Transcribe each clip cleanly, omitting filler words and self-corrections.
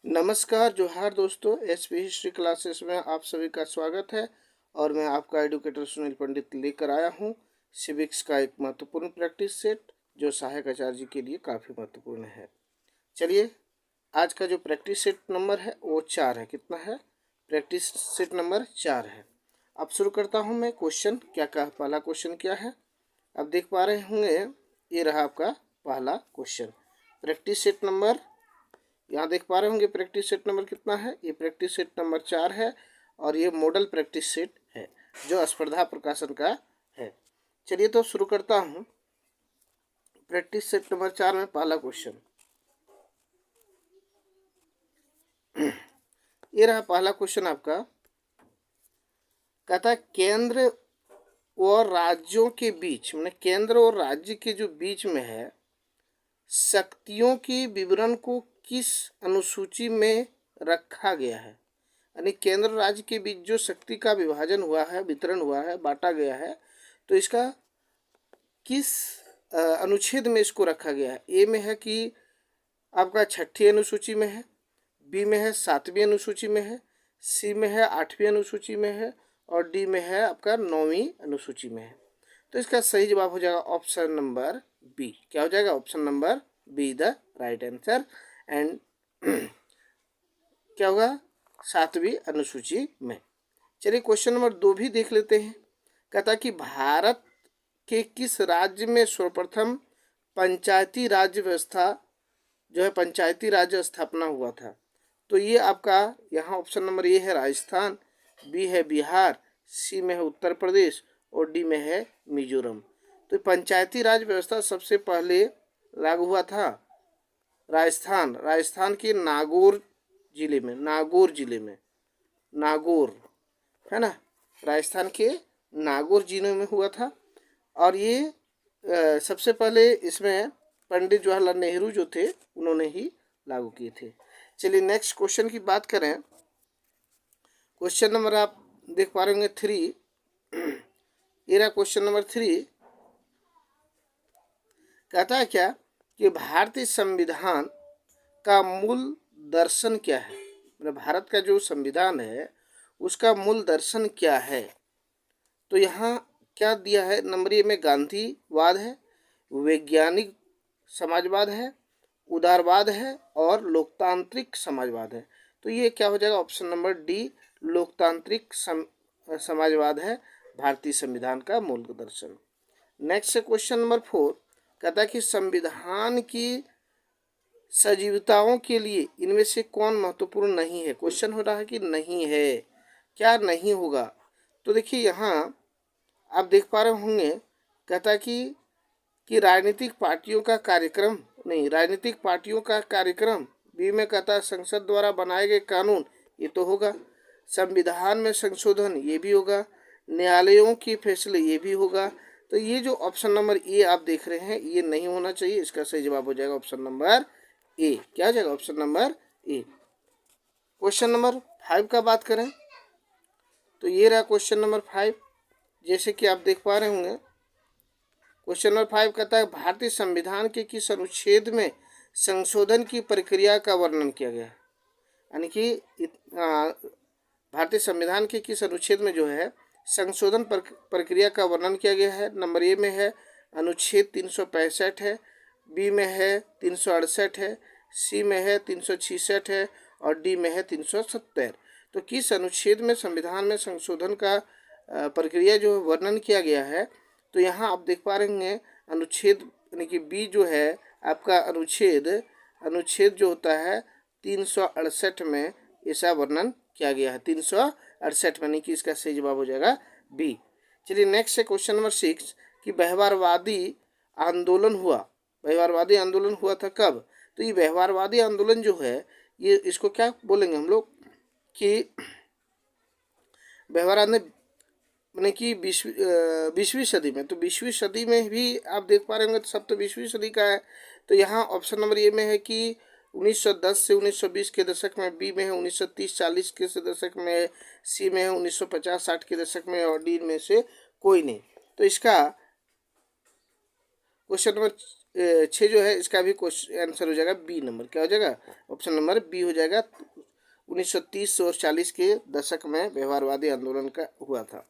नमस्कार जोहार दोस्तों, एसपी हिस्ट्री क्लासेस में आप सभी का स्वागत है। और मैं आपका एडुकेटर सुनील पंडित लेकर आया हूं सिविक्स का एक महत्वपूर्ण प्रैक्टिस सेट जो सहायक आचार्य के लिए काफ़ी महत्वपूर्ण है। चलिए, आज का जो प्रैक्टिस सेट नंबर है वो 4 है। कितना है? प्रैक्टिस सेट नंबर 4 है। अब शुरू करता हूँ मैं। क्वेश्चन क्या का पहला क्वेश्चन क्या है अब देख पा रहे होंगे। ये रहा आपका पहला क्वेश्चन। प्रैक्टिस सेट नंबर यहाँ देख पा रहे होंगे। प्रैक्टिस सेट नंबर कितना है? ये प्रैक्टिस सेट नंबर 4 है और ये मॉडल प्रैक्टिस सेट है जो स्पर्धा प्रकाशन का है। चलिए तो शुरू करता हूँ। प्रैक्टिस सेट नंबर 4 में पहला क्वेश्चन ये रहा। पहला क्वेश्चन आपका कहता है केंद्र और राज्यों के बीच, मतलब केंद्र और राज्य के जो बीच में है, शक्तियों के विवरण को किस अनुसूची में रखा गया है? यानी केंद्र राज्य के बीच जो शक्ति का विभाजन हुआ है, वितरण हुआ है, बांटा गया है, तो इसका किस अनुच्छेद में इसको रखा गया है? ए में है कि आपका 6ठी अनुसूची में है, बी में है 7वीं अनुसूची में है, सी में है 8वीं अनुसूची में है और डी में है आपका 9वीं अनुसूची में है। तो इसका सही जवाब हो जाएगा ऑप्शन नंबर बी। क्या हो जाएगा? Option number be the right answer. And क्या होगा? 7वीं अनुसूची में। चलिए क्वेश्चन नंबर 2 भी देख लेते हैं। कहता कि भारत के किस राज्य में सर्वप्रथम पंचायती राज व्यवस्था जो है पंचायती राज स्थापना हुआ था? तो ये आपका यहाँ ऑप्शन नंबर ए है राजस्थान, बी है बिहार, सी में है उत्तर प्रदेश और डी में है मिजोरम। तो पंचायती राज व्यवस्था सबसे पहले लागू हुआ था राजस्थान के नागौर जिले में, नागौर है ना, राजस्थान के नागौर जिले में हुआ था। और ये सबसे पहले इसमें पंडित जवाहरलाल नेहरू जो थे उन्होंने ही लागू किए थे। चलिए नेक्स्ट क्वेश्चन की बात करें। क्वेश्चन नंबर आप देख पा रहे होंगे 3। ये रहा क्वेश्चन नंबर 3। कहता है क्या कि भारतीय संविधान का मूल दर्शन क्या है? मतलब भारत का जो संविधान है उसका मूल दर्शन क्या है? तो यहाँ क्या दिया है? नंबर ए में गांधीवाद है, वैज्ञानिक समाजवाद है, उदारवाद है और लोकतांत्रिक समाजवाद है। तो ये क्या हो जाएगा? ऑप्शन नंबर डी लोकतांत्रिक समाजवाद है भारतीय संविधान का मूल दर्शन। Next question number 4। कहता है कि संविधान की सजीवताओं के लिए इनमें से कौन महत्वपूर्ण नहीं है? क्वेश्चन हो रहा है कि नहीं है, क्या नहीं होगा? तो देखिए यहाँ आप देख पा रहे होंगे। कहता है कि राजनीतिक पार्टियों का कार्यक्रम नहीं, राजनीतिक पार्टियों का कार्यक्रम। बी में कहता है संसद द्वारा बनाए गए कानून, ये तो होगा। संविधान में संशोधन, ये भी होगा। न्यायालयों के फैसले, ये भी होगा। तो ये जो ऑप्शन नंबर ए आप देख रहे हैं ये नहीं होना चाहिए। इसका सही जवाब हो जाएगा ऑप्शन नंबर ए। क्या हो जाएगा? Option number A. Question number 5 का बात करें तो ये रहा क्वेश्चन नंबर 5। जैसे कि आप देख पा रहे होंगे। क्वेश्चन नंबर 5 कहता है भारतीय संविधान के किस अनुच्छेद में संशोधन की प्रक्रिया का वर्णन किया गया है? यानी कि भारतीय संविधान के किस अनुच्छेद में जो है संशोधन प्रक्रिया का वर्णन किया गया है? नंबर ए में है अनुच्छेद 365 है, बी में है 368 है, सी में है 366 है और डी में है 370। तो किस अनुच्छेद में संविधान में संशोधन का प्रक्रिया जो वर्णन किया गया है? तो यहाँ आप देख पा रहे होंगे अनुच्छेद यानी कि बी जो है आपका अनुच्छेद जो होता है 368 में ऐसा वर्णन किया गया है। 368 में, नहीं कि इसका सही जवाब हो जाएगा बी। चलिए नेक्स्ट है क्वेश्चन नंबर 6 कि व्यवहारवादी आंदोलन हुआ था कब? तो ये व्यवहारवादी आंदोलन जो है ये इसको क्या बोलेंगे हम लोग कि व्यवहारवादी मैंने कि 20वीं सदी में। तो 20वीं सदी में भी आप देख पा रहे होंगे तो सब तो 20वीं सदी का है। तो यहाँ ऑप्शन नंबर ए में है कि 1910 से 1920 के दशक में, बी में है 1930-40 के दशक में, सी में है 1950-60 के दशक में और डी में से कोई नहीं। तो इसका क्वेश्चन नंबर 6 जो है इसका भी क्वेश्चन आंसर हो जाएगा बी नंबर। क्या हो जाएगा? ऑप्शन नंबर बी हो जाएगा। 1930 और 40 के दशक में व्यवहारवादी आंदोलन का हुआ था।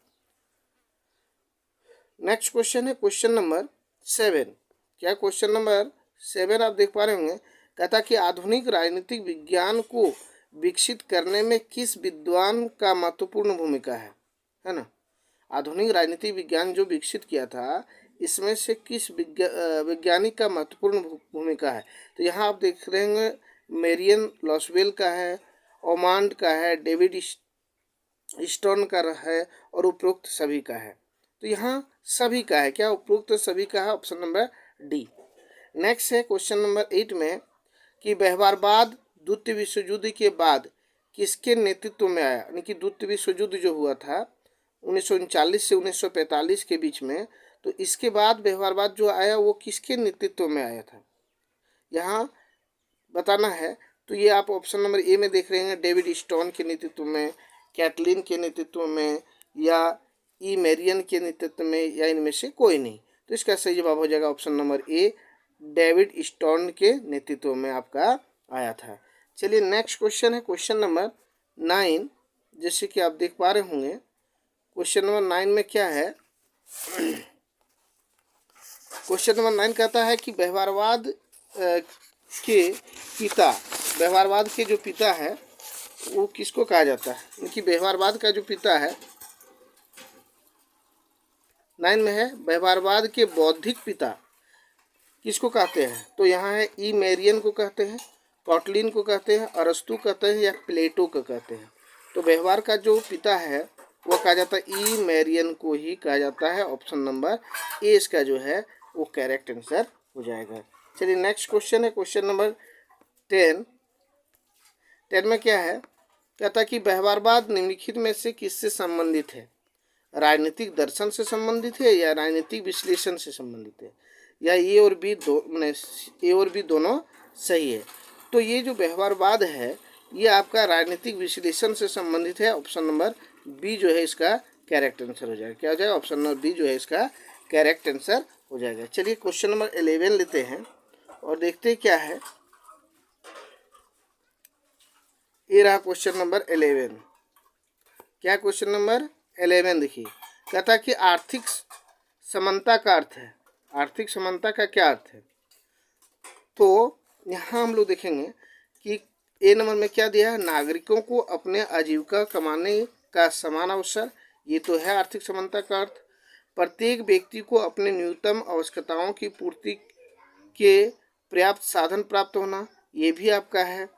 नेक्स्ट क्वेश्चन है क्वेश्चन नंबर 7। क्या क्वेश्चन नंबर 7 आप देख पा रहे होंगे। कहता कि आधुनिक राजनीतिक विज्ञान को विकसित करने में किस विद्वान का महत्वपूर्ण भूमिका है ना। आधुनिक राजनीतिक विज्ञान जो विकसित किया था इसमें से किस वैज्ञानिक का महत्वपूर्ण भूमिका है। तो यहाँ आप देख रहे होंगे मेरियन लॉसवेल का है, ओमांड का है, डेविड स्टोन का है और उपरोक्त सभी का है। तो यहाँ सभी का है। क्या? उपरोक्त सभी का है। Option number D. नेक्स्ट है क्वेश्चन नंबर 8 में कि व्यवहारवाद द्वितीय विश्व युद्ध के बाद किसके नेतृत्व में आया। यानी कि द्वितीय विश्व युद्ध जो हुआ था 1939 से 1945 के बीच में, तो इसके बाद व्यवहारवाद जो आया वो किसके नेतृत्व में आया था, यहाँ बताना है। तो ये आप ऑप्शन नंबर ए में देख रहे हैं, डेविड स्टोन के नेतृत्व में, कैटलिन के नेतृत्व में, या ई मेरियन के नेतृत्व में, या इनमें से कोई नहीं। तो इसका सही जवाब हो जाएगा option number A, David stone के नेतृत्व में आपका आया था। चलिए नेक्स्ट क्वेश्चन है क्वेश्चन नंबर 9। जैसे कि आप देख पा रहे होंगे क्वेश्चन नंबर 9 में क्या है। क्वेश्चन नंबर 9 कहता है कि व्यवहारवाद के पिता, व्यवहारवाद के जो पिता है वो किसको कहा जाता है। क्योंकि व्यवहारवाद का जो पिता है 9 में है, व्यवहारवाद के बौद्धिक पिता किसको कहते हैं। तो यहाँ है ई मेरियन को कहते हैं, कॉटलिन को कहते हैं, अरस्तु कहते हैं, या प्लेटो को कहते हैं। तो व्यवहार का जो पिता है वो कहा जाता है ई मेरियन को ही कहा जाता है। ऑप्शन नंबर ए इसका जो है वो करेक्ट आंसर हो जाएगा। चलिए नेक्स्ट क्वेश्चन है क्वेश्चन नंबर 10। 10 में क्या है, कहता कि व्यवहारवाद निम्नलिखित में से किससे संबंधित है। राजनीतिक दर्शन से संबंधित है या राजनीतिक विश्लेषण से संबंधित है, या ए और बी दोनों सही है। तो ये जो व्यवहारवाद है ये आपका राजनीतिक विश्लेषण से संबंधित है। ऑप्शन नंबर बी जो है इसका करेक्ट आंसर हो जाएगा। क्या हो जाएगा? ऑप्शन नंबर बी जो है इसका करेक्ट आंसर हो जाएगा। चलिए क्वेश्चन नंबर 11 लेते हैं और देखते हैं क्या है। ये रहा क्वेश्चन नंबर 11। क्या क्वेश्चन नंबर 11 देखिए, कहता कि आर्थिक समानता का अर्थ है। आर्थिक समानता का क्या अर्थ है। तो यहाँ हम लोग देखेंगे कि ए नंबर में क्या दिया है, नागरिकों को अपने आजीविका कमाने का समान अवसर, ये तो है आर्थिक समानता का अर्थ। प्रत्येक व्यक्ति को अपने न्यूनतम आवश्यकताओं की पूर्ति के पर्याप्त साधन प्राप्त होना, ये भी आपका है।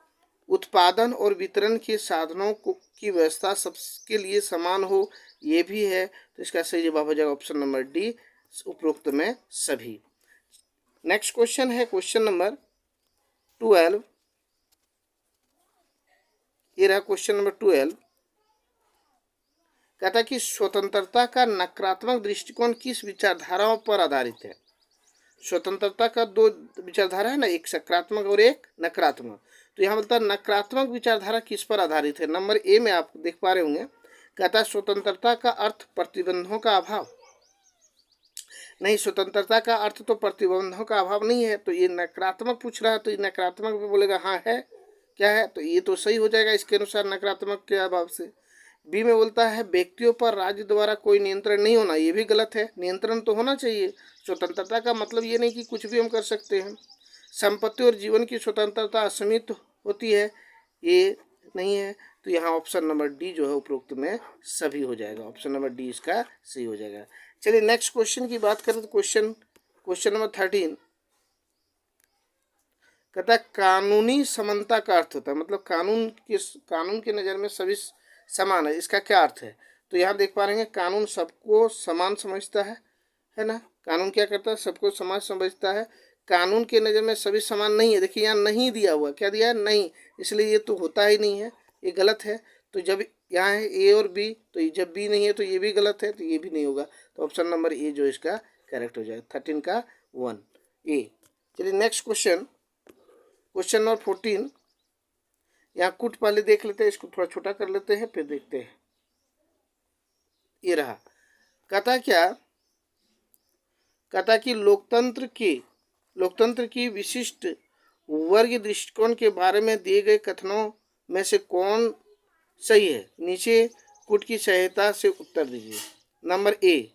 उत्पादन और वितरण के साधनों की व्यवस्था सबके लिए समान हो, ये भी है। तो इसका सही जवाब हो जाएगा ऑप्शन नंबर डी, उपरोक्त में सभी। नेक्स्ट क्वेश्चन है क्वेश्चन नंबर 12। ये रहा क्वेश्चन नंबर 12। कहता कि स्वतंत्रता का नकारात्मक दृष्टिकोण किस विचारधाराओं पर आधारित है। स्वतंत्रता का दो विचारधारा है ना, एक सकारात्मक और एक नकारात्मक। तो यहाँ बोलता है नकारात्मक विचारधारा किस पर आधारित है। नंबर ए में आप देख पा रहे होंगे, कहता है स्वतंत्रता का अर्थ प्रतिबंधों का अभाव। नहीं, स्वतंत्रता का अर्थ तो प्रतिबंधों का अभाव नहीं है। तो ये नकारात्मक पूछ रहा है, तो ये नकारात्मक पे बोलेगा हाँ है। क्या है? तो ये तो सही हो जाएगा इसके अनुसार नकारात्मक के अभाव से। बी में बोलता है व्यक्तियों पर राज्य द्वारा कोई नियंत्रण नहीं होना, ये भी गलत है। नियंत्रण तो होना चाहिए। स्वतंत्रता का मतलब ये नहीं कि कुछ भी हम कर सकते हैं। संपत्ति और जीवन की स्वतंत्रता असीमित होती है, ये नहीं है। तो यहाँ ऑप्शन नंबर डी जो है उपरोक्त में सभी हो जाएगा। ऑप्शन नंबर डी इसका सही हो जाएगा। चलिए नेक्स्ट क्वेश्चन की बात करें तो क्वेश्चन नंबर 13 कहता है कानूनी समानता का अर्थ होता है, मतलब कानून की नज़र में सभी समान है, इसका क्या अर्थ है। तो यहाँ देख पा रहे हैं कानून सबको समान समझता है ना। कानून क्या करता है, सबको समान समझता है। कानून के नज़र में सभी समान नहीं है। देखिए यहाँ नहीं दिया हुआ, क्या दिया है, नहीं, इसलिए ये तो होता ही नहीं है, ये गलत है। तो जब यहाँ है ए और बी, तो जब बी नहीं है तो ये भी गलत है, तो ये भी नहीं होगा। तो ऑप्शन नंबर ए जो इसका करेक्ट हो जाएगा। 13 का 1 ए। चलिए नेक्स्ट क्वेश्चन नंबर 14। यहाँ कुछ पहले देख लेते हैं, इसको थोड़ा छोटा कर लेते हैं फिर देखते हैं। ये रहा, कहता क्या, कहता कि लोकतंत्र के लोकतंत्र की विशिष्ट वर्ग दृष्टिकोण के बारे में दिए गए कथनों में से कौन सही है? नीचे पुट की सहायता से उत्तर दीजिए। नंबर ए,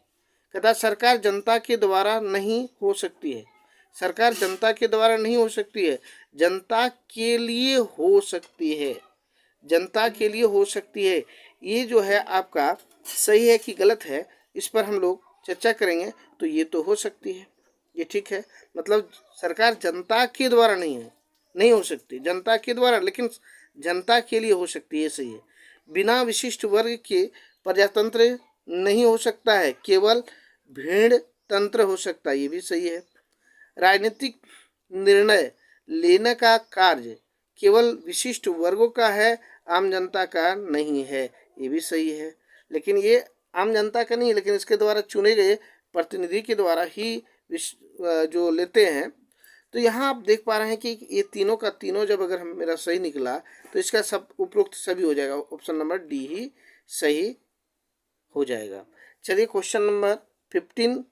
कहता सरकार जनता के द्वारा नहीं हो सकती है। सरकार जनता के द्वारा नहीं हो सकती है, जनता के लिए हो सकती है। जनता के लिए हो सकती है। ये जो है आपका सही है कि गलत है, इस पर हम लोग चर्चा करेंगे। तो ये तो हो सकती है, ये ठीक है। मतलब सरकार जनता के द्वारा नहीं हो सकती, जनता के द्वारा, लेकिन जनता के लिए हो सकती है, सही है। बिना विशिष्ट वर्ग के प्रजातंत्र नहीं हो सकता है, केवल भीड़ तंत्र हो सकता है, ये भी सही है। राजनीतिक निर्णय लेने का कार्य केवल विशिष्ट वर्गों का है, आम जनता का नहीं है, ये भी सही है। लेकिन ये आम जनता का नहीं है, लेकिन इसके द्वारा चुने गए प्रतिनिधि के द्वारा ही जो लेते हैं। तो यहाँ आप देख पा रहे हैं कि ये तीनों का तीनों जब अगर मेरा सही निकला तो इसका सब उपरोक्त सभी हो जाएगा, ऑप्शन नंबर डी ही सही हो जाएगा। चलिए क्वेश्चन नंबर 15,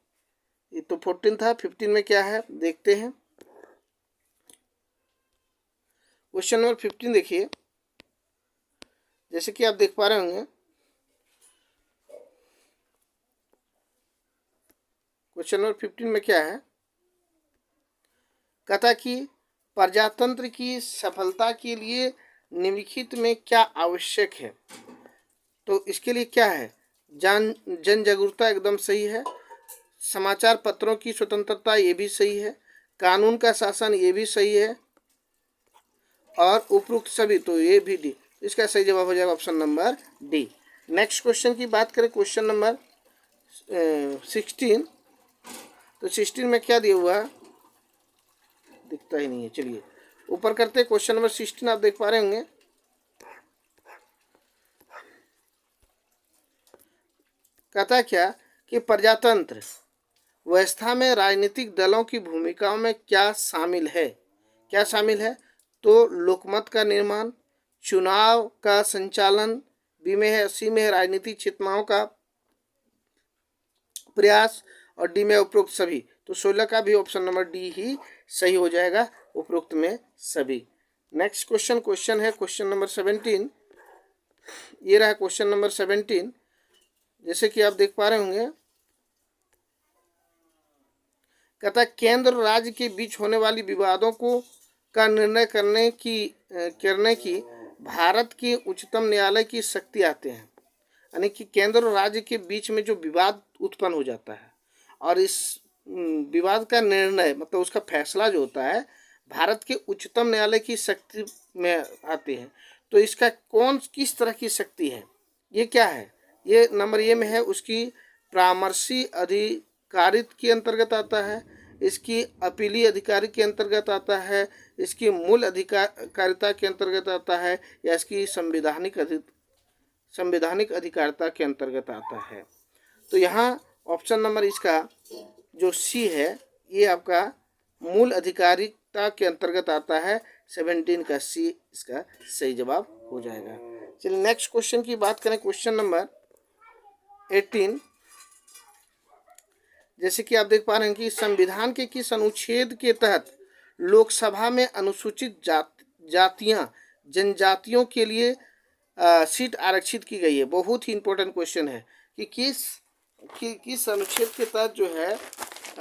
ये तो 14 था, 15 में क्या है देखते हैं। क्वेश्चन नंबर 15 देखिए, जैसे कि आप देख पा रहे होंगे, क्वेश्चन नंबर 15 में क्या है, कहता कि प्रजातंत्र की सफलता के लिए निम्नलिखित में क्या आवश्यक है? तो इसके लिए क्या है? जन जागरूकता एकदम सही है, समाचार पत्रों की स्वतंत्रता ये भी सही है, कानून का शासन ये भी सही है, और उपरोक्त सभी, तो ये भी डी। इसका सही जवाब हो जाएगा option number D. Next question की बात करें, क्वेश्चन नंबर 16। तो 16 में क्या दिया हुआ है, दिखता ही नहीं है, चलिए ऊपर करते। क्वेश्चन नंबर 16 आप देख पा रहे होंगे, कहता क्या कि प्रजातंत्र व्यवस्था में राजनीतिक दलों की भूमिकाओं में क्या शामिल है? क्या शामिल है? तो लोकमत का निर्माण, चुनाव का संचालन, बी में है, सी में है राजनीतिक चेतनाओं का प्रयास, और डी में उपरोक्त सभी। तो 16 का भी ऑप्शन नंबर डी ही सही हो जाएगा, उपरोक्त में सभी। नेक्स्ट क्वेश्चन है क्वेश्चन नंबर 17। ये रहा क्वेश्चन नंबर 17, जैसे कि आप देख पा रहे होंगे, कहता केंद्र और राज्य के बीच होने वाली विवादों को का निर्णय करने की भारत के उच्चतम न्यायालय की शक्ति आते हैं। यानी कि केंद्र और राज्य के बीच में जो विवाद उत्पन्न हो जाता है और इस विवाद का निर्णय, मतलब उसका फैसला जो होता है, भारत के उच्चतम न्यायालय की शक्ति में आते हैं। तो इसका किस तरह की शक्ति है, ये क्या है? ये नंबर ए में है, उसकी परामर्शी अधिकारित के अंतर्गत आता है, इसकी अपीली अधिकारी के अंतर्गत आता है, इसकी मूल अधिकारिता के अंतर्गत आता है, या इसकी संवैधानिक अधिकारिता के अंतर्गत आता है। तो यहाँ ऑप्शन नंबर इसका जो सी है, ये आपका मूल अधिकारिता के अंतर्गत आता है। 17 का सी इसका सही जवाब हो जाएगा। चलिए नेक्स्ट क्वेश्चन की बात करें, क्वेश्चन नंबर 18। जैसे कि आप देख पा रहे हैं कि संविधान के किस अनुच्छेद के तहत लोकसभा में अनुसूचित जातियां जनजातियों के लिए सीट आरक्षित की गई है। बहुत ही इंपॉर्टेंट क्वेश्चन है कि किस अनुच्छेद के तहत जो है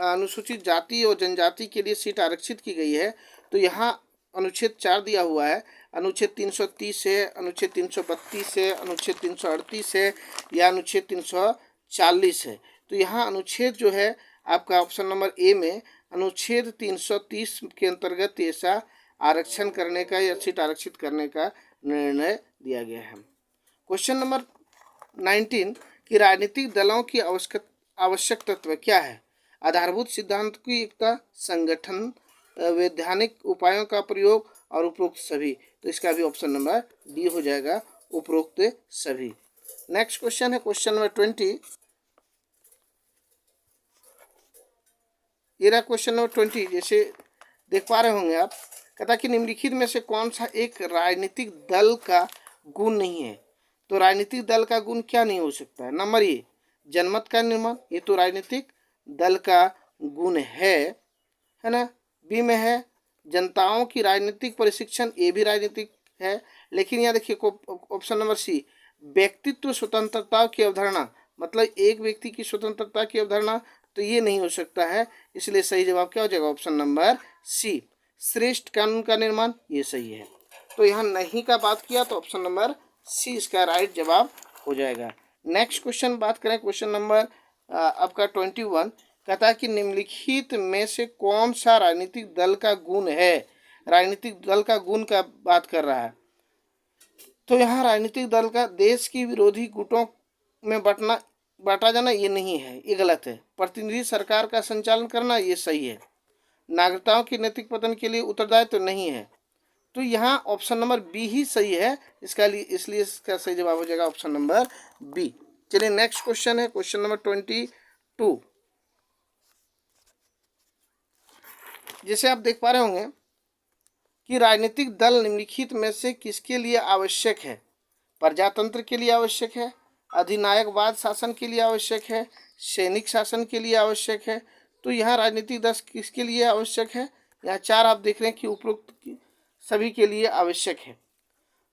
अनुसूचित जाति और जनजाति के लिए सीट आरक्षित की गई है। तो यहाँ अनुच्छेद 4 दिया हुआ है, अनुच्छेद 330 है, अनुच्छेद 332 है, अनुच्छेद 338 है, या अनुच्छेद 340 है। तो यहाँ अनुच्छेद जो है आपका ऑप्शन नंबर ए में अनुच्छेद 330 के अंतर्गत ऐसा आरक्षण करने का या सीट आरक्षित करने का निर्णय दिया गया है। क्वेश्चन नंबर 19 कि राजनीतिक दलों की आवश्यक तत्व क्या है? आधारभूत सिद्धांत की एकता, संगठन, वैधानिक उपायों का प्रयोग, और उपरोक्त सभी। तो इसका भी ऑप्शन नंबर डी हो जाएगा, उपरोक्त सभी। नेक्स्ट क्वेश्चन है क्वेश्चन नंबर 20। ये रहा क्वेश्चन नंबर 20, जैसे देख पा रहे होंगे आप, कहता कि निम्नलिखित में से कौन सा एक राजनीतिक दल का गुण नहीं है? तो राजनीतिक दल का गुण क्या नहीं हो सकता है? नंबर ए जनमत का निर्माण, ये तो राजनीतिक दल का गुण है ना। बी में है जनताओं की राजनीतिक प्रशिक्षण, ये भी राजनीतिक है। लेकिन यहाँ देखिए ऑप्शन नंबर सी, व्यक्तित्व स्वतंत्रता की अवधारणा, मतलब एक व्यक्ति की स्वतंत्रता की अवधारणा, तो ये नहीं हो सकता है। इसलिए सही जवाब क्या हो जाएगा? ऑप्शन नंबर सी, श्रेष्ठ कानून का निर्माण, ये सही है। तो यहाँ नहीं का बात किया तो ऑप्शन नंबर सी इसका राइट जवाब हो जाएगा। नेक्स्ट क्वेश्चन बात करें, क्वेश्चन नंबर आपका 21 कहता है कि निम्नलिखित में से कौन सा राजनीतिक दल का गुण है? राजनीतिक दल का गुण का बात कर रहा है। तो यहाँ राजनीतिक दल का देश की विरोधी गुटों में बांटा जाना, ये नहीं है, ये गलत है। प्रतिनिधि सरकार का संचालन करना, ये सही है। नागरिकताओं की नैतिक पतन के लिए उत्तरदायित्व तो नहीं है। तो यहाँ ऑप्शन नंबर बी ही सही है इसका लिए, इसलिए इसका सही जवाब हो जाएगा ऑप्शन नंबर बी। चलिए नेक्स्ट क्वेश्चन है क्वेश्चन नंबर 22। जैसे आप देख पा रहे होंगे कि राजनीतिक दल निम्नलिखित में से किसके लिए आवश्यक है? प्रजातंत्र के लिए आवश्यक है, अधिनायकवाद शासन के लिए आवश्यक है, सैनिक शासन के लिए आवश्यक है। तो यहाँ राजनीतिक दल किसके लिए आवश्यक है? यहाँ चार आप देख रहे हैं कि उपरोक्त सभी के लिए आवश्यक है।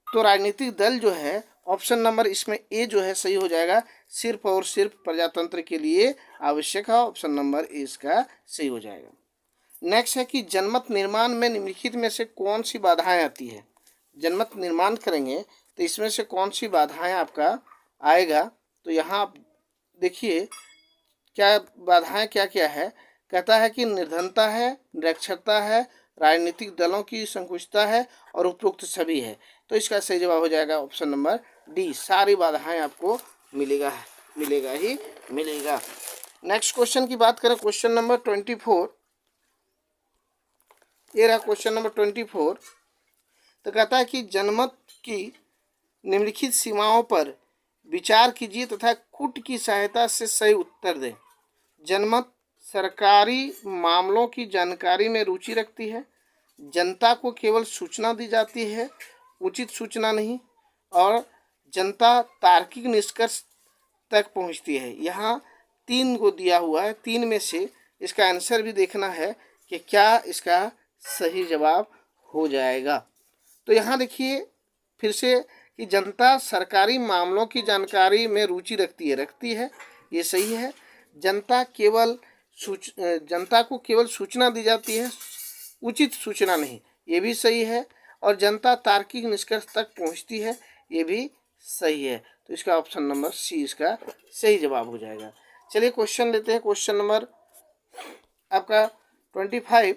तो राजनीतिक दल जो है ऑप्शन नंबर इसमें ए जो है सही हो जाएगा, सिर्फ और सिर्फ प्रजातंत्र के लिए आवश्यक है। ऑप्शन नंबर ए इसका सही हो जाएगा। नेक्स्ट है कि जनमत निर्माण में निम्नलिखित में से कौन सी बाधाएं आती है? जनमत निर्माण करेंगे तो इसमें से कौन सी बाधाएं आपका आएगा? तो यहाँ आप देखिए क्या बाधाएं क्या क्या है। कहता है कि निर्धनता है, निरक्षरता है, राजनीतिक दलों की संकुचितता है और उपरोक्त सभी है। तो इसका सही जवाब हो जाएगा ऑप्शन नंबर डी, सारी बाधाएं आपको मिलेगा ही मिलेगा। नेक्स्ट क्वेश्चन की बात करें, क्वेश्चन नंबर 24। ये रहा क्वेश्चन नंबर 24। तो कहता है कि जनमत की निम्नलिखित सीमाओं पर विचार कीजिए तथा कूट की सहायता से सही उत्तर दें। जनमत सरकारी मामलों की जानकारी में रुचि रखती है, जनता को केवल सूचना दी जाती है, उचित सूचना नहीं, और जनता तार्किक निष्कर्ष तक पहुंचती है। यहाँ 3 को दिया हुआ है, 3 में से इसका आंसर भी देखना है कि क्या इसका सही जवाब हो जाएगा। तो यहाँ देखिए फिर से कि जनता सरकारी मामलों की जानकारी में रुचि रखती है, ये सही है। जनता को केवल सूचना दी जाती है, उचित सूचना नहीं, ये भी सही है। और जनता तार्किक निष्कर्ष तक पहुंचती है, ये भी सही है। तो इसका ऑप्शन नंबर सी इसका सही जवाब हो जाएगा। चलिए क्वेश्चन लेते हैं, क्वेश्चन नंबर आपका 25।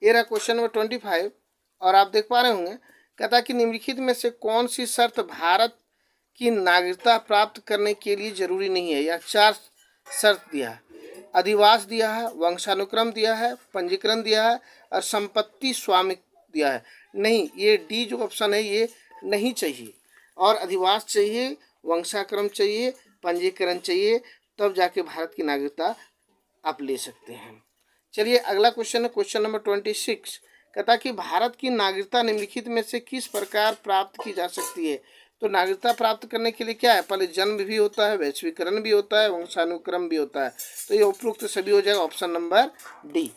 ये रहा क्वेश्चन नंबर 25 और आप देख पा रहे होंगे। कहता है कि निम्नलिखित में से कौन सी शर्त भारत की नागरिकता प्राप्त करने के लिए जरूरी नहीं है? या 4 शर्त दिया है। अधिवास दिया है, वंशानुक्रम दिया है, पंजीकरण दिया है और संपत्ति स्वामित्व दिया है। नहीं, ये डी जो ऑप्शन है ये नहीं चाहिए। और अधिवास चाहिए, वंशानुक्रम चाहिए, पंजीकरण चाहिए, तब जाके भारत की नागरिकता आप ले सकते हैं। चलिए अगला क्वेश्चन है क्वेश्चन नंबर 26। कहता कि भारत की नागरिकता निम्नलिखित में से किस प्रकार प्राप्त की जा सकती है? तो नागरिकता प्राप्त करने के लिए क्या है? पहले जन्म भी होता है, वैश्वीकरण भी होता है, वंशानुक्रम भी होता है। तो ये उपरोक्त सभी हो जाएगा option number D.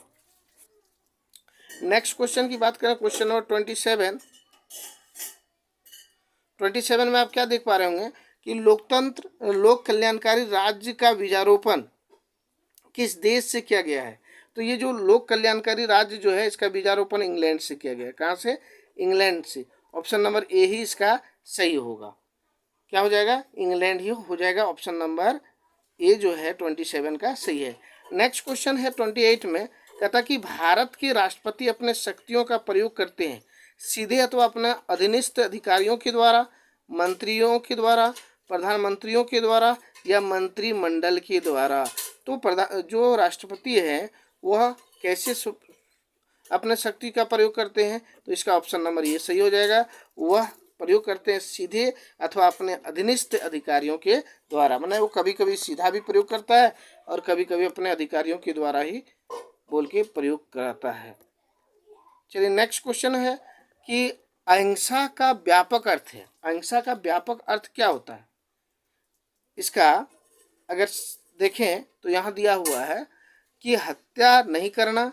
Next question की बात करें, क्वेश्चन नंबर 27। 27 में आप क्या देख पा रहे होंगे कि लोक कल्याणकारी राज्य का बीजारोपण किस देश से किया गया है? तो ये जो लोक कल्याणकारी राज्य जो है इसका बीजारोपण इंग्लैंड से किया गया। कहाँ से? इंग्लैंड से। ऑप्शन नंबर ए ही इसका सही होगा। क्या हो जाएगा? इंग्लैंड ही हो जाएगा। ऑप्शन नंबर ए जो है 27 का सही है। नेक्स्ट क्वेश्चन है 28 में। कहता कि भारत के राष्ट्रपति अपने शक्तियों का प्रयोग करते हैं सीधे अथवा अपने अधीनस्थ अधिकारियों के द्वारा, मंत्रियों के द्वारा, प्रधानमंत्रियों के द्वारा या मंत्रिमंडल के द्वारा। तो जो राष्ट्रपति है वह कैसे अपने शक्ति का प्रयोग करते हैं? तो इसका ऑप्शन नंबर ये सही हो जाएगा। वह प्रयोग करते हैं सीधे अथवा अपने अधीनस्थ अधिकारियों के द्वारा। माने वो कभी कभी सीधा भी प्रयोग करता है और कभी कभी अपने अधिकारियों के द्वारा ही बोल के प्रयोग कराता है। चलिए नेक्स्ट क्वेश्चन है कि अहिंसा का व्यापक अर्थ है। अहिंसा का व्यापक अर्थ क्या होता है? इसका अगर देखें तो यहाँ दिया हुआ है की हत्या नहीं करना,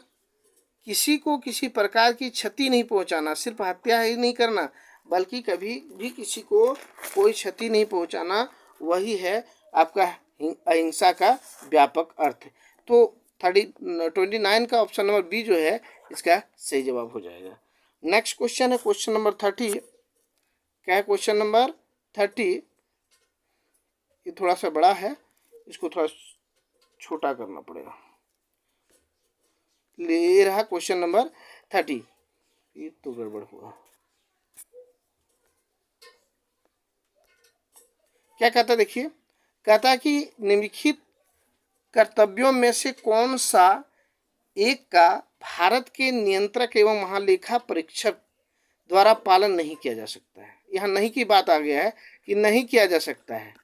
किसी को किसी प्रकार की क्षति नहीं पहुंचाना, सिर्फ हत्या ही नहीं करना बल्कि कभी भी किसी को कोई क्षति नहीं पहुंचाना, वही है आपका अहिंसा का व्यापक अर्थ। तो 29 का ऑप्शन नंबर बी जो है इसका सही जवाब हो जाएगा। नेक्स्ट क्वेश्चन है क्वेश्चन नंबर 30। क्या है क्वेश्चन नंबर 30? ये थोड़ा सा बड़ा है, इसको थोड़ा छोटा करना पड़ेगा। ले रहा क्वेश्चन नंबर 30। ये तो गड़बड़ हुआ। क्या कहता है देखिए, कहता है कि निम्नलिखित कर्तव्यों में से कौन सा एक का भारत के नियंत्रक एवं महालेखा परीक्षक द्वारा पालन नहीं किया जा सकता है। यहाँ नहीं की बात आ गया है कि नहीं किया जा सकता है।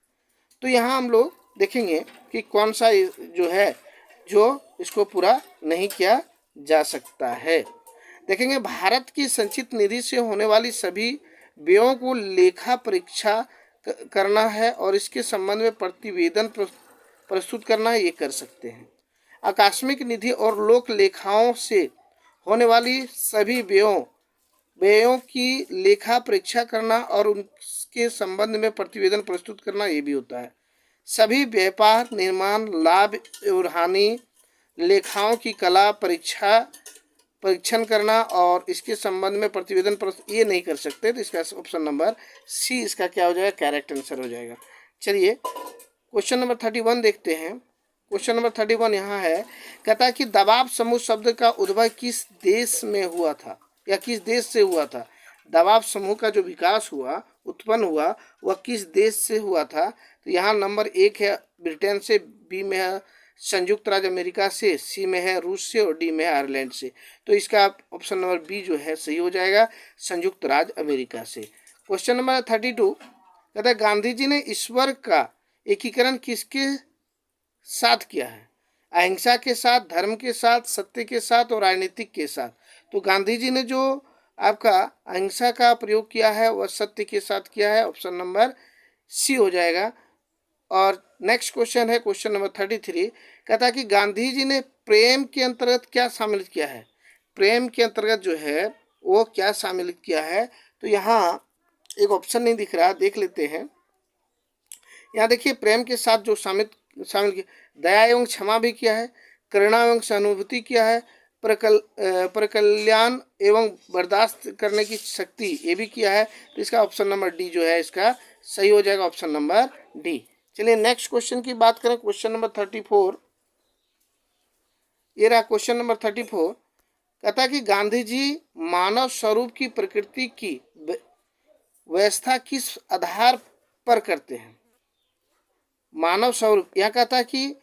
तो यहाँ हम लोग देखेंगे कि कौन सा जो है जो इसको पूरा नहीं किया जा सकता है। देखेंगे, भारत की संचित निधि से होने वाली सभी व्ययों को लेखा परीक्षा करना है और इसके संबंध में प्रतिवेदन प्रस्तुत करना है, ये कर सकते हैं। आकस्मिक निधि और लोक लेखाओं से होने वाली सभी व्ययों की लेखा परीक्षा करना और उनके संबंध में प्रतिवेदन प्रस्तुत करना, ये भी होता है। सभी व्यापार, निर्माण, लाभ और हानि लेखाओं की कला परीक्षण करना और इसके संबंध में प्रतिवेदन ये नहीं कर सकते। तो इसका ऑप्शन नंबर सी इसका क्या हो जाएगा? करेक्ट आंसर हो जाएगा। चलिए क्वेश्चन नंबर 31 देखते हैं। क्वेश्चन नंबर 31 यहाँ है, कहता है कि दबाव समूह शब्द का उद्भव किस देश में हुआ था या किस देश से हुआ था? दबाव समूह का जो विकास हुआ, उत्पन्न हुआ, वह किस देश से हुआ था? तो यहाँ नंबर 1 है ब्रिटेन से, बी में है संयुक्त राज्य अमेरिका से, सी में है रूस से और डी में है आयरलैंड से। तो इसका ऑप्शन नंबर बी जो है सही हो जाएगा, संयुक्त राज्य अमेरिका से। क्वेश्चन नंबर 32 कहता है, गांधी जी ने ईश्वर का एकीकरण किसके साथ किया है? अहिंसा के साथ, धर्म के साथ, सत्य के साथ और राजनीतिक के साथ। तो गांधी जी ने जो आपका अहिंसा का प्रयोग किया है वह सत्य के साथ किया है, ऑप्शन नंबर सी हो जाएगा। और नेक्स्ट क्वेश्चन है क्वेश्चन नंबर 33, कहता है कि गांधी जी ने प्रेम के अंतर्गत क्या शामिल किया है? प्रेम के अंतर्गत जो है वो क्या शामिल किया है? तो यहाँ एक ऑप्शन नहीं दिख रहा, देख लेते हैं। यहाँ देखिए, प्रेम के साथ जो शामिल किया, दया एवं क्षमा भी किया है, करुणा एवं सहानुभूति किया है, प्रकल्याण एवं बर्दाश्त करने की शक्ति ये भी किया है। तो इसका ऑप्शन नंबर डी जो है इसका सही हो जाएगा, ऑप्शन नंबर डी। चलिए नेक्स्ट क्वेश्चन की बात करें, क्वेश्चन नंबर 34। ये रहा क्वेश्चन नंबर 34। कहता है कि गांधी जी मानव स्वरूप की प्रकृति की व्यवस्था किस आधार पर करते हैं? मानव स्वरूप, यहाँ कहता है कि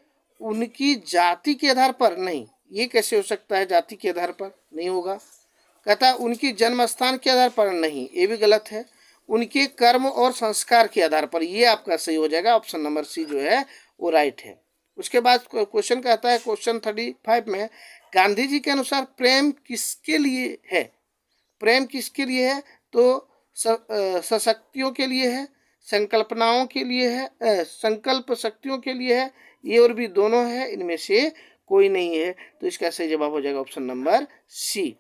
उनकी जाति के आधार पर नहीं। ये कैसे हो सकता है? जाति के आधार पर नहीं होगा। कहता है उनकी जन्म स्थान के आधार पर नहीं, ये भी गलत है। उनके कर्म और संस्कार के आधार पर, ये आपका सही हो जाएगा, ऑप्शन नंबर सी जो है वो राइट है। उसके बाद क्वेश्चन कहता है क्वेश्चन 35 में, गांधी जी के अनुसार प्रेम किसके लिए है? प्रेम किसके लिए है? तो सशक्तियों के लिए है, संकल्पनाओं के लिए है, संकल्प शक्तियों के लिए है, ये और भी दोनों है, इनमें से कोई नहीं है। तो इसका सही जवाब हो जाएगा ऑप्शन नंबर सी,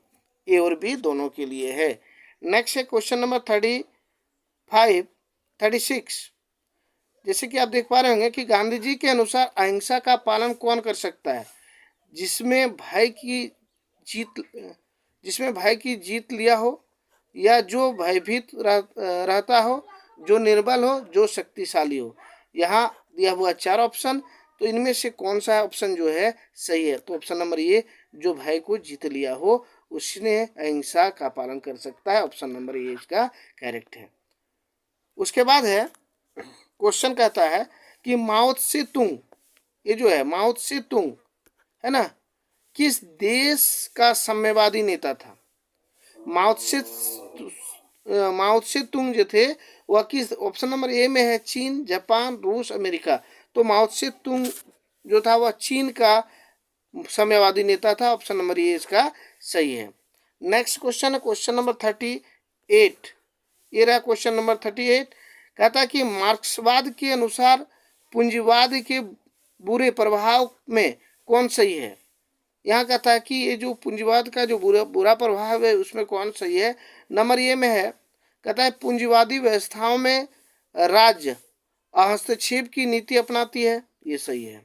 ए और बी दोनों के लिए है। नेक्स्ट है क्वेश्चन नंबर 36। जैसे कि आप देख पा रहे होंगे कि गांधी जी के अनुसार अहिंसा का पालन कौन कर सकता है? जिसमें भय की जीत लिया हो, या जो भयभीत रहता हो, जो निर्बल हो, जो शक्तिशाली हो। यहाँ दिया हुआ 4 ऑप्शन, तो इनमें से कौन सा ऑप्शन जो है सही है? तो ऑप्शन नंबर ये, जो भय को जीत लिया हो उसने अहिंसा का पालन कर सकता है, ऑप्शन नंबर ये इसका करेक्ट है। उसके बाद है क्वेश्चन कहता है कि माओ त्से तुंग, ये जो है माओ त्से तुंग है ना, किस देश का साम्यवादी नेता था? माओ त्से तुंग जो थे वह किस, ऑप्शन नंबर ए में है चीन, जापान, रूस, अमेरिका। तो माओ त्से तुंग जो था वह चीन का साम्यवादी नेता था, ऑप्शन नंबर ए इसका सही है। नेक्स्ट क्वेश्चन है क्वेश्चन नंबर 38। ये रहा क्वेश्चन नंबर 38। कहता है कि मार्क्सवाद के अनुसार पूंजीवाद के बुरे प्रभाव में कौन सही है? यहाँ कहता है कि ये जो पूंजीवाद का जो बुरा प्रभाव है उसमें कौन सही है। नंबर ए में है, कहता है पूंजीवादी व्यवस्थाओं में राज्य हस्तक्षेप की नीति अपनाती है, ये सही है।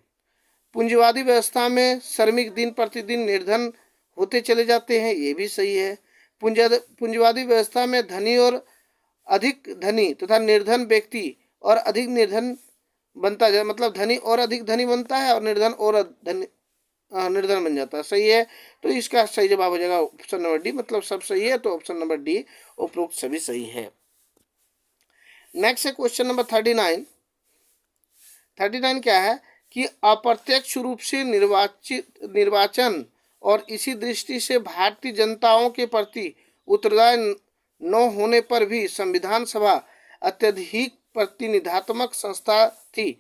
पूंजीवादी व्यवस्था में श्रमिक दिन प्रतिदिन निर्धन होते चले जाते हैं, ये भी सही है। पूंजीवादी व्यवस्था में धनी और अधिक धनी तथा निर्धन व्यक्ति और अधिक निर्धन बनता जाए, मतलब धनी और अधिक धनी बनता है और निर्धन और निर्धन बन जाता है, सही है। तो इसका सही जवाब हो जाएगा ऑप्शन नंबर डी, मतलब सब सही है, तो ऑप्शन नंबर डी उपरोक्त सभी सही है। नेक्स्ट है क्वेश्चन नंबर 39। 39 क्या है कि अप्रत्यक्ष रूप से निर्वाचन और इसी दृष्टि से भारतीय जनताओं के प्रति उत्तरदायी न होने पर भी संविधान सभा अत्यधिक प्रतिनिधात्मक संस्था थी।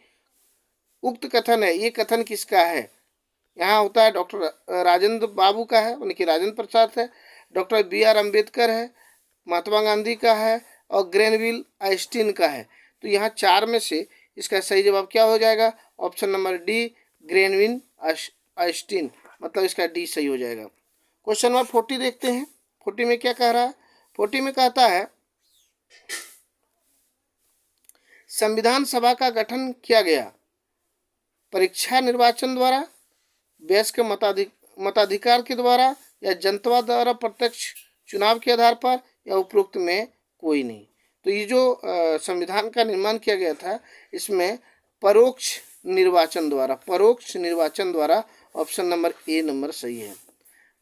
उक्त कथन है, ये कथन किसका है। यहाँ होता है डॉक्टर राजेंद्र बाबू का है, यानी कि राजेंद्र प्रसाद है, डॉक्टर BR अम्बेडकर है, महात्मा गांधी का है और ग्रेनविल आइंस्टीन का है। तो यहाँ चार में से इसका सही जवाब क्या हो जाएगा, option number D Granville Einstein, मतलब इसका डी सही हो जाएगा। क्वेश्चन नंबर 40 देखते हैं। 40 में क्या कह रहा है। 40 में कहता है संविधान सभा का गठन किया गया परीक्षा निर्वाचन द्वारा, वयस्क मताधिकार के द्वारा या जनता द्वारा प्रत्यक्ष चुनाव के आधार पर, या उपरोक्त में कोई नहीं। तो ये जो संविधान का निर्माण किया गया था इसमें परोक्ष निर्वाचन द्वारा, ऑप्शन नंबर ए नंबर सही है।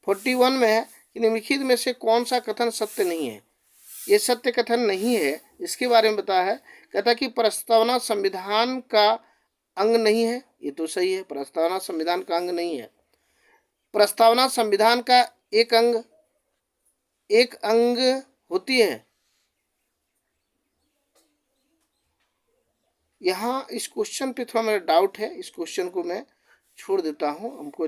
41 में है कि निम्नलिखित में से कौन सा कथन सत्य नहीं है। ये सत्य कथन नहीं है, इसके बारे में बताया है। कहता कि प्रस्तावना संविधान का अंग नहीं है, ये तो सही है, प्रस्तावना संविधान का अंग नहीं है। प्रस्तावना संविधान का एक अंग होती है। यहाँ इस क्वेश्चन पे थोड़ा मेरा डाउट है, इस क्वेश्चन को मैं छोड़ देता हूँ, हमको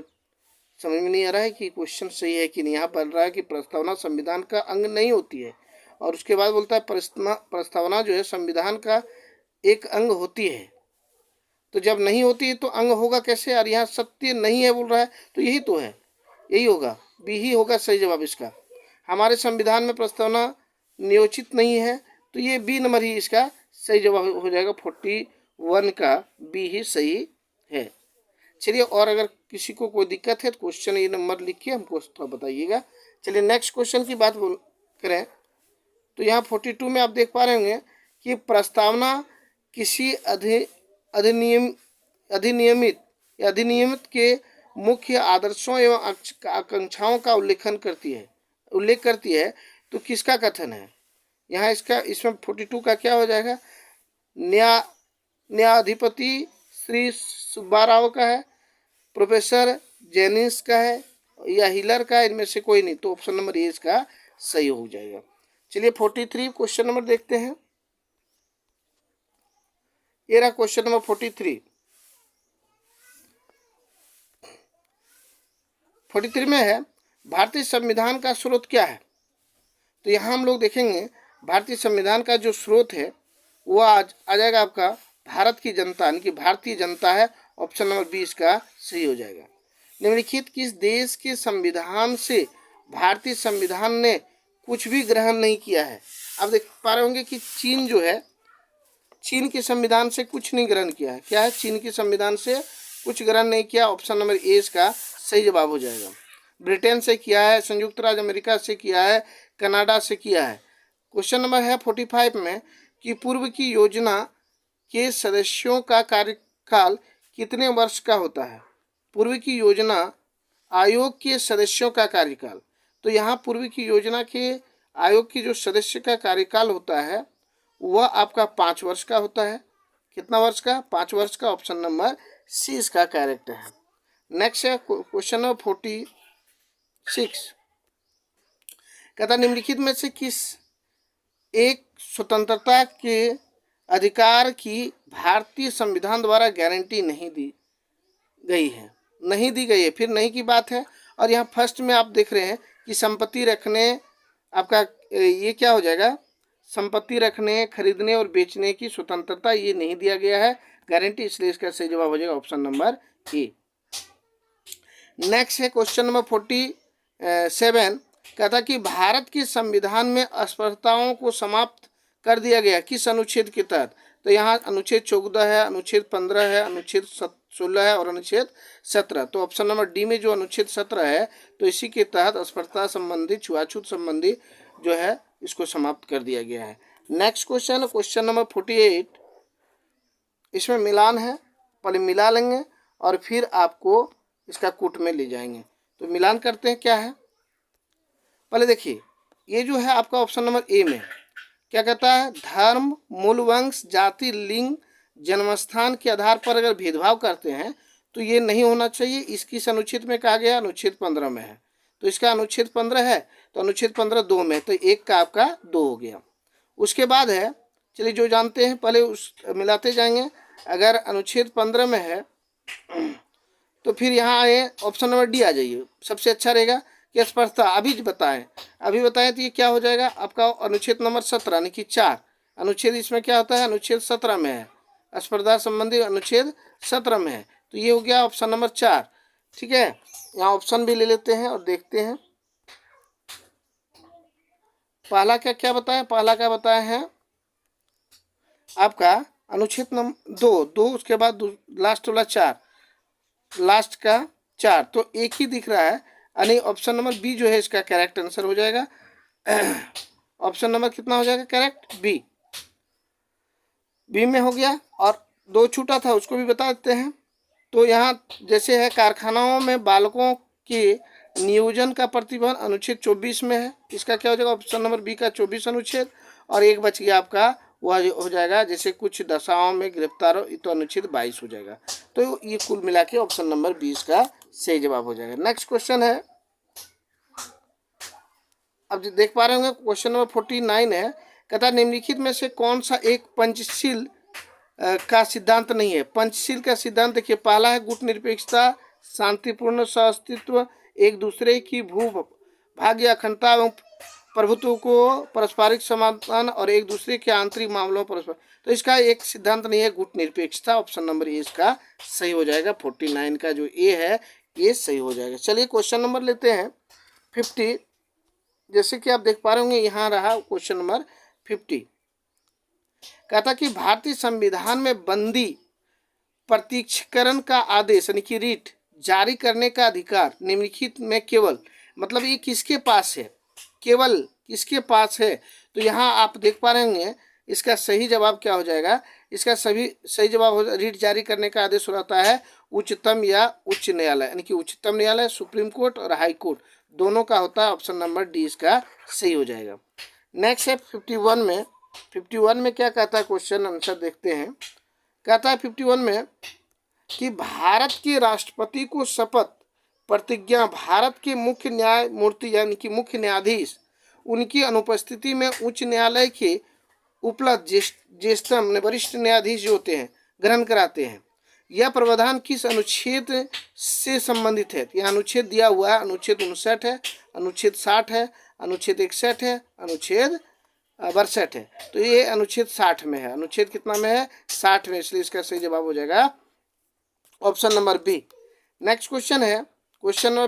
समझ में नहीं आ रहा है कि क्वेश्चन सही है कि नहीं। यहाँ पढ़ रहा है कि प्रस्तावना संविधान का अंग नहीं होती है, और उसके बाद बोलता है प्रस्तावना जो है संविधान का एक अंग होती है। तो जब नहीं होती है तो अंग होगा कैसे, और यहाँ सत्य नहीं है बोल रहा है, तो यही तो है, यही होगा, बी ही होगा सही जवाब इसका। हमारे संविधान में प्रस्तावना नियोजित नहीं है, तो ये बी नंबर ही इसका सही जवाब हो जाएगा। 41 का बी ही सही है। चलिए, और अगर किसी को कोई दिक्कत है तो क्वेश्चन ये नंबर लिख के हमको थोड़ा बताइएगा। चलिए नेक्स्ट क्वेश्चन की बात करें तो यहाँ 42 में आप देख पा रहे होंगे कि प्रस्तावना किसी अधिनियमित के मुख्य आदर्शों एवं आकांक्षाओं का उल्लेख करती है। तो किसका कथन है यहाँ, इसमें 42 का क्या हो जाएगा, न्यायाधिपति श्री सुब्बा राव का है, प्रोफेसर जेनिस का है, या हिलर का, इनमें से कोई नहीं, तो ऑप्शन नंबर ए इसका सही हो जाएगा। चलिए 43 क्वेश्चन नंबर देखते हैं। ये रहा क्वेश्चन नंबर 43। 43 में है भारतीय संविधान का स्रोत क्या है। तो यहाँ हम लोग देखेंगे भारतीय संविधान का जो स्रोत है वो आ जाएगा आपका भारत की जनता, यानी कि भारतीय जनता है, ऑप्शन नंबर 20 का सही हो जाएगा। निम्नलिखित किस देश के संविधान से भारतीय संविधान ने कुछ भी ग्रहण नहीं किया है। आप देख पा रहे होंगे कि चीन जो है, चीन के संविधान से कुछ नहीं ग्रहण किया है। क्या है, चीन के संविधान से कुछ ग्रहण नहीं किया, ऑप्शन नंबर ए इसका सही जवाब हो जाएगा। ब्रिटेन से किया है, संयुक्त राज्य अमेरिका से किया है, कनाडा से किया है। क्वेश्चन नंबर है 45 में कि पूर्व की योजना के सदस्यों का कार्यकाल कितने वर्ष का होता है। पूर्व की योजना आयोग के सदस्यों का कार्यकाल, तो यहाँ पूर्व की योजना के आयोग की जो सदस्य का कार्यकाल होता है वह आपका 5 वर्ष का होता है। कितना वर्ष का, 5 वर्ष का, ऑप्शन नंबर सी इसका करेक्ट है। नेक्स्ट है क्वेश्चन नंबर 46। कहता निम्नलिखित में से किस एक स्वतंत्रता के अधिकार की भारतीय संविधान द्वारा गारंटी नहीं दी गई है, फिर नहीं की बात है। और यहाँ फर्स्ट में आप देख रहे हैं कि संपत्ति रखने, आपका ये क्या हो जाएगा, संपत्ति रखने, खरीदने और बेचने की स्वतंत्रता, ये नहीं दिया गया है गारंटी, इसलिए इसका सही जवाब हो जाएगा ऑप्शन नंबर ए। नेक्स्ट है क्वेश्चन नंबर 47, कहता कि भारत के संविधान में अस्पृश्यताओं को समाप्त कर दिया गया किस अनुच्छेद के तहत? तो यहाँ अनुच्छेद 14 है, अनुच्छेद 15 है, अनुच्छेद 16 है और अनुच्छेद 17। तो ऑप्शन नंबर डी में जो अनुच्छेद 17 है, तो इसी के तहत अस्पृश्यता संबंधी, छुआछूत संबंधी जो है इसको समाप्त कर दिया गया है। नेक्स्ट क्वेश्चन, क्वेश्चन नंबर 48, इसमें मिलान है, पहले मिला लेंगे और फिर आपको इसका कूट में ले जाएंगे। तो मिलान करते हैं, क्या है पहले देखिए, ये जो है आपका ऑप्शन नंबर ए में क्या कहता है, धर्म, मूल वंश, जाति, लिंग, जन्मस्थान के आधार पर अगर भेदभाव करते हैं तो ये नहीं होना चाहिए। इसकी अनुच्छेद में कहा गया, अनुच्छेद 15 में है, तो इसका अनुच्छेद 15 है, तो अनुच्छेद 15 2 में, तो एक का आपका 2 हो गया। उसके बाद है, चलिए जो जानते हैं पहले उस मिलाते जाएंगे। अगर अनुच्छेद 15 में है तो फिर यहाँ आए ऑप्शन नंबर डी आ जाइए, सबसे अच्छा रहेगा कि अस्पृश्यता। अभी बताएं तो ये क्या हो जाएगा आपका अनुच्छेद नंबर 17 यानी कि 4 अनुच्छेद इसमें क्या होता है, अनुच्छेद 17 में है, अस्पर्धा संबंधी अनुच्छेद 17 में है, तो ये हो गया ऑप्शन नंबर 4। ठीक है, यहाँ ऑप्शन भी ले लेते हैं और देखते हैं पहला क्या बताया, पहला क्या बताया है आपका अनुच्छेद नंबर 2, उसके बाद लास्ट वाला 4, लास्ट का 4, तो एक ही दिख रहा है, यानी ऑप्शन नंबर बी जो है इसका करेक्ट आंसर हो जाएगा। ऑप्शन नंबर कितना हो जाएगा करेक्ट, बी में हो गया। और 2 छूटा था उसको भी बता देते हैं। तो यहाँ जैसे है, कारखानाओं में बालकों के नियोजन का प्रतिबंध अनुच्छेद 24 में है, इसका क्या हो जाएगा ऑप्शन नंबर बी का 24 अनुच्छेद। और एक बच गया आपका, वह हो जाएगा जैसे कुछ दशाओं में गिरफ्तार हो, तो अनुच्छेद 22 हो जाएगा। तो ये कुल मिला के ऑप्शन नंबर 20 का सही जवाब हो जाएगा। नेक्स्ट क्वेश्चन है, अब जो देख पा रहे होंगे क्वेश्चन नंबर 49 है, कहता निम्नलिखित में से कौन सा एक पंचशील का सिद्धांत नहीं है। पंचशील का सिद्धांत देखिए, पहला है गुट निरपेक्षता, शांतिपूर्ण सहअस्तित्व, एक दूसरे की भू भाग्य अखंडता एवं प्रभुत्व को पारस्परिक समाधान और एक दूसरे के आंतरिक मामलों पर। तो इसका एक सिद्धांत नहीं है गुट निरपेक्षता, ऑप्शन नंबर ए इसका सही हो जाएगा। 49 का जो ए है ये सही हो जाएगा। चलिए क्वेश्चन नंबर लेते हैं 50, जैसे कि आप देख पा रहे होंगे यहाँ रहा क्वेश्चन नंबर 50। कहता कि भारतीय संविधान में बंदी प्रत्यक्षीकरण का आदेश यानी कि रीट जारी करने का अधिकार निम्नलिखित में केवल, मतलब ये किसके पास है, केवल किसके पास है। तो यहाँ आप देख पा रहे होंगे इसका सही जवाब क्या हो जाएगा, इसका सही जवाब हो, रीट जारी करने का आदेश रहता है उच्चतम या उच्च न्यायालय, यानी कि उच्चतम न्यायालय, सुप्रीम कोर्ट और हाई कोर्ट दोनों का होता है। ऑप्शन नंबर डी इसका सही हो जाएगा। नेक्स्ट है 51 में, 51 में क्या कहता है क्वेश्चन आंसर देखते हैं। कहता है 51 में कि भारत के राष्ट्रपति को शपथ प्रतिज्ञा भारत के मुख्य न्यायमूर्ति यानी कि मुख्य न्यायाधीश उनकी अनुपस्थिति में उच्च न्यायालय के उपलब्ध ज्येष्ठतम वरिष्ठ न्यायाधीश जो होते हैं ग्रहण कराते हैं। यह प्रावधान किस अनुच्छेद से संबंधित है? यह अनुच्छेद दिया हुआ है, अनुच्छेद 59 है, अनुच्छेद 60 है, अनुच्छेद 61 है, अनुच्छेद 62 है। तो ये अनुच्छेद 60 में है। अनुच्छेद कितना में है? 60 में, इसलिए इसका सही जवाब हो जाएगा option number B. Next question है क्वेश्चन नंबर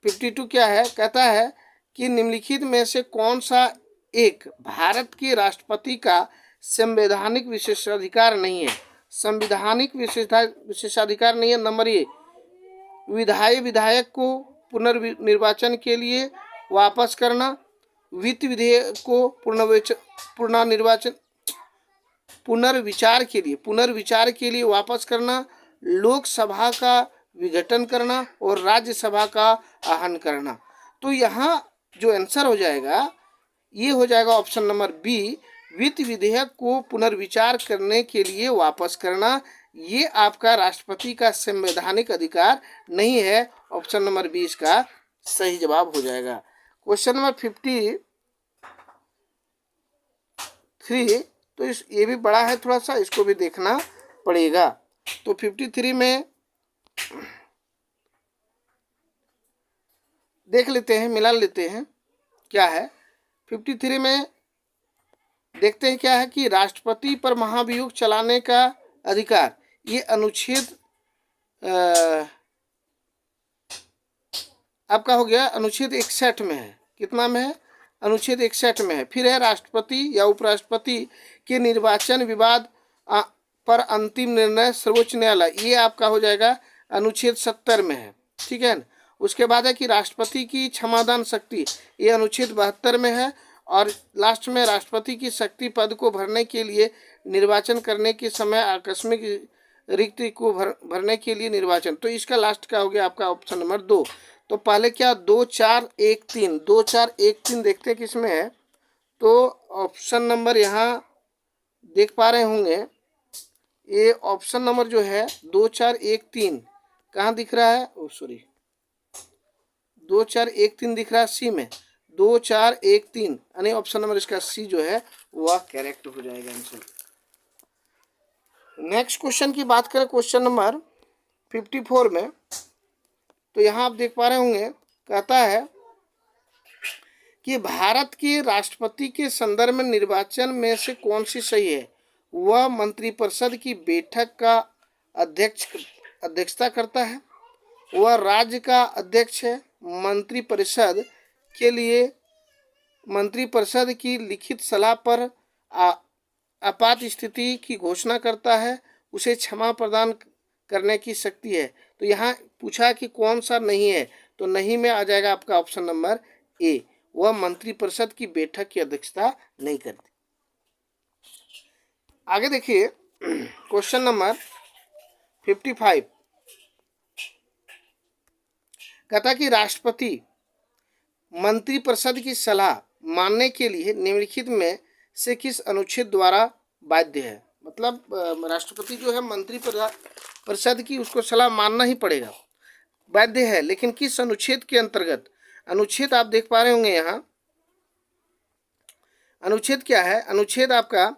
52 क्या है, कहता है कि निम्नलिखित में से कौन सा एक भारत के राष्ट्रपति का संवैधानिक विशेषाधिकार नहीं है। संवैधानिक विशेषाधिकार नहीं है। नंबर ए, विधायक को पुनर्निर्वाचन के लिए वापस करना, वित्त विधेयक को पुनर्विचार के लिए वापस करना, लोकसभा का विघटन करना और राज्यसभा का आहन करना। तो यहाँ जो आंसर हो जाएगा ये हो जाएगा ऑप्शन नंबर बी, वित्त विधेयक को पुनर्विचार करने के लिए वापस करना। ये आपका राष्ट्रपति का संवैधानिक अधिकार नहीं है। ऑप्शन नंबर बी इसका सही जवाब हो जाएगा। क्वेश्चन नंबर 53, तो ये भी बड़ा है थोड़ा सा, इसको भी देखना पड़ेगा। तो 53 में देख लेते हैं, मिला लेते हैं क्या है। 53 में देखते हैं क्या है कि राष्ट्रपति पर महाभियोग चलाने का अधिकार, ये अनुच्छेद आपका हो गया अनुच्छेद 61 में है। कितना में है? अनुच्छेद 61 में है। फिर है राष्ट्रपति या उपराष्ट्रपति के निर्वाचन विवाद पर अंतिम निर्णय सर्वोच्च न्यायालय, ये आपका हो जाएगा अनुच्छेद 70 में है। ठीक है। उसके बाद है कि राष्ट्रपति की क्षमादान शक्ति, ये अनुच्छेद 72 में है। और लास्ट में राष्ट्रपति की शक्ति पद को भरने के लिए निर्वाचन करने के समय आकस्मिक रिक्ति को भरने के लिए निर्वाचन, तो इसका लास्ट का हो गया आपका ऑप्शन नंबर 2। तो पहले क्या 2 4 1 3, 2 4 1 3 देखते हैं किसमें है। तो ऑप्शन नंबर यहाँ देख पा रहे होंगे, ये ऑप्शन नंबर जो है 2 4 1 3 कहाँ दिख रहा है? ओ सॉरी, 2 4 1 3 दिख रहा है सी में। 2 4 1 3 यानी ऑप्शन नंबर इसका सी जो है वह करेक्ट हो जाएगा आंसर। नेक्स्ट क्वेश्चन की बात करें, क्वेश्चन नंबर 54 में, तो यहाँ आप देख पा रहे होंगे, कहता है कि भारत के राष्ट्रपति के संदर्भ में निर्वाचन में से कौन सी सही है? वह मंत्रिपरिषद की बैठक का अध्यक्षता करता है, वह राज्य का अध्यक्ष है, मंत्रिपरिषद के लिए मंत्रिपरिषद की लिखित सलाह पर आपात स्थिति की घोषणा करता है, उसे क्षमा प्रदान करने की शक्ति है। तो यहाँ पूछा कि कौन सा नहीं है, तो नहीं में आ जाएगा आपका ऑप्शन नंबर ए, वह मंत्रिपरिषद की बैठक की अध्यक्षता नहीं करती। आगे देखिए क्वेश्चन नंबर 55, कहता कि राष्ट्रपति मंत्रिपरिषद की सलाह मानने के लिए निम्नलिखित में से किस अनुच्छेद द्वारा बाध्य है? मतलब राष्ट्रपति जो है मंत्रिपरिषद की उसको सलाह मानना ही पड़ेगा, बाध्य है, लेकिन किस अनुच्छेद के अंतर्गत? अनुच्छेद आप देख पा रहे होंगे यहाँ, अनुच्छेद क्या है? अनुच्छेद आपका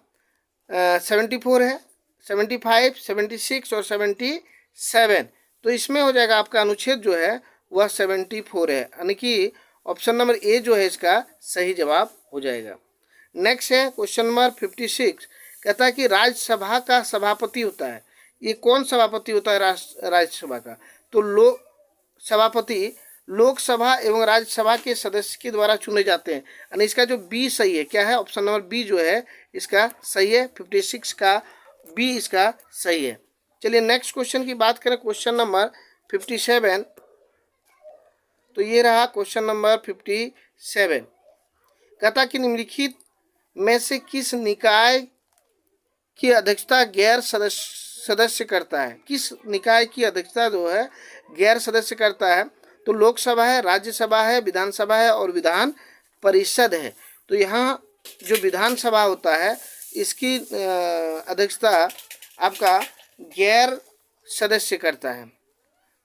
74 है, 75, 76 और 77। तो इसमें हो जाएगा आपका अनुच्छेद जो है वह 74 है, यानी कि ऑप्शन नंबर ए जो है इसका सही जवाब हो जाएगा। नेक्स्ट है क्वेश्चन नंबर 56, कहता है कि राज्यसभा का सभापति होता है, ये कौन सभापति होता है राज्यसभा का? तो सभापति लोकसभा एवं राज्यसभा के सदस्य के द्वारा चुने जाते हैं, यानी इसका जो बी सही है, क्या है? ऑप्शन नंबर बी जो है इसका सही है, 56 का बी इसका सही है। चलिए नेक्स्ट क्वेश्चन की बात करें, क्वेश्चन नंबर 57, तो ये रहा क्वेश्चन नंबर 57। कहता कि निम्नलिखित में से किस निकाय की अध्यक्षता गैर सदस्य करता है? किस निकाय की अध्यक्षता जो है गैर सदस्य करता है? तो लोकसभा है, राज्यसभा है, विधानसभा है और विधान परिषद है। तो यहाँ जो विधानसभा होता है इसकी अध्यक्षता आपका गैर सदस्य करता है।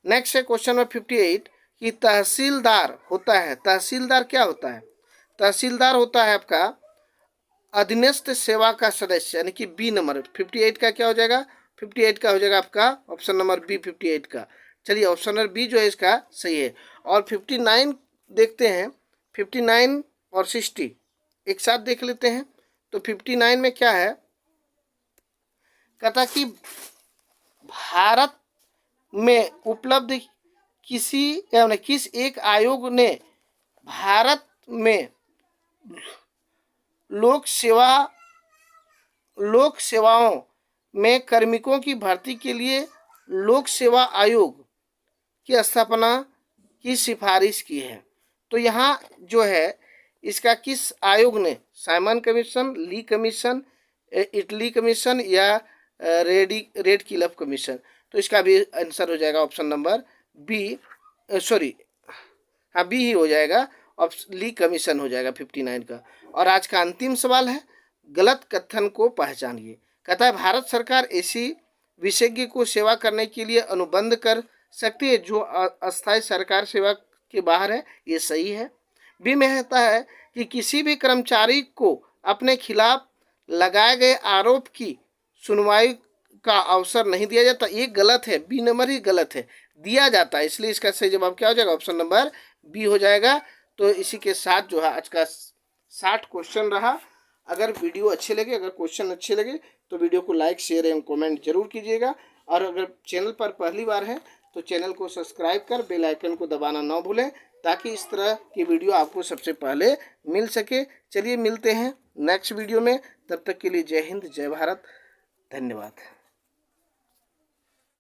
नेक्स्ट है क्वेश्चन नंबर 58 कि तहसीलदार होता है, तहसीलदार क्या होता है? तहसीलदार होता है आपका अधीनस्थ सेवा का सदस्य, यानी कि बी नंबर 58 का क्या हो जाएगा? 58 का हो जाएगा आपका ऑप्शन नंबर बी 58 का। चलिए ऑप्शन नंबर बी जो है इसका सही है। और 59 देखते हैं, 59 और 60 एक साथ देख लेते हैं। तो 59 में क्या है? कहता कि भारत में उपलब्ध किस एक आयोग ने भारत में लोक सेवाओं में कार्मिकों की भर्ती के लिए लोक सेवा आयोग की स्थापना की सिफारिश की है। तो यहाँ जो है इसका किस आयोग ने? साइमन कमीशन, ली कमीशन, इटली कमीशन या रेड किलफ कमीशन? तो इसका भी आंसर हो जाएगा ऑप्शन नंबर बी, सॉरी हाँ बी ही हो जाएगा, ली कमीशन हो जाएगा 59 का। और आज का अंतिम सवाल है, गलत कथन को पहचानिए। कहता है भारत सरकार ऐसी विशेषज्ञ को सेवा करने के लिए अनुबंध कर सकती है जो अस्थायी सरकार सेवा के बाहर है, ये सही है। बी में कहता है कि किसी भी कर्मचारी को अपने खिलाफ लगाए गए आरोप की सुनवाई का अवसर नहीं दिया जाता, ये गलत है, बी नंबर ही गलत है, दिया जाता है, इसलिए इसका सही जवाब क्या हो जाएगा? ऑप्शन नंबर बी हो जाएगा। तो इसी के साथ जो है आज का 60 क्वेश्चन रहा। अगर वीडियो अच्छे लगे, अगर क्वेश्चन अच्छे लगे तो वीडियो को लाइक, शेयर एवं कमेंट जरूर कीजिएगा। और अगर चैनल पर पहली बार है तो चैनल को सब्सक्राइब कर बेल आइकन को दबाना ना भूलें, ताकि इस तरह की वीडियो आपको सबसे पहले मिल सके। चलिए मिलते हैं नेक्स्ट वीडियो में, तब तक के लिए जय हिंद, जय भारत, धन्यवाद।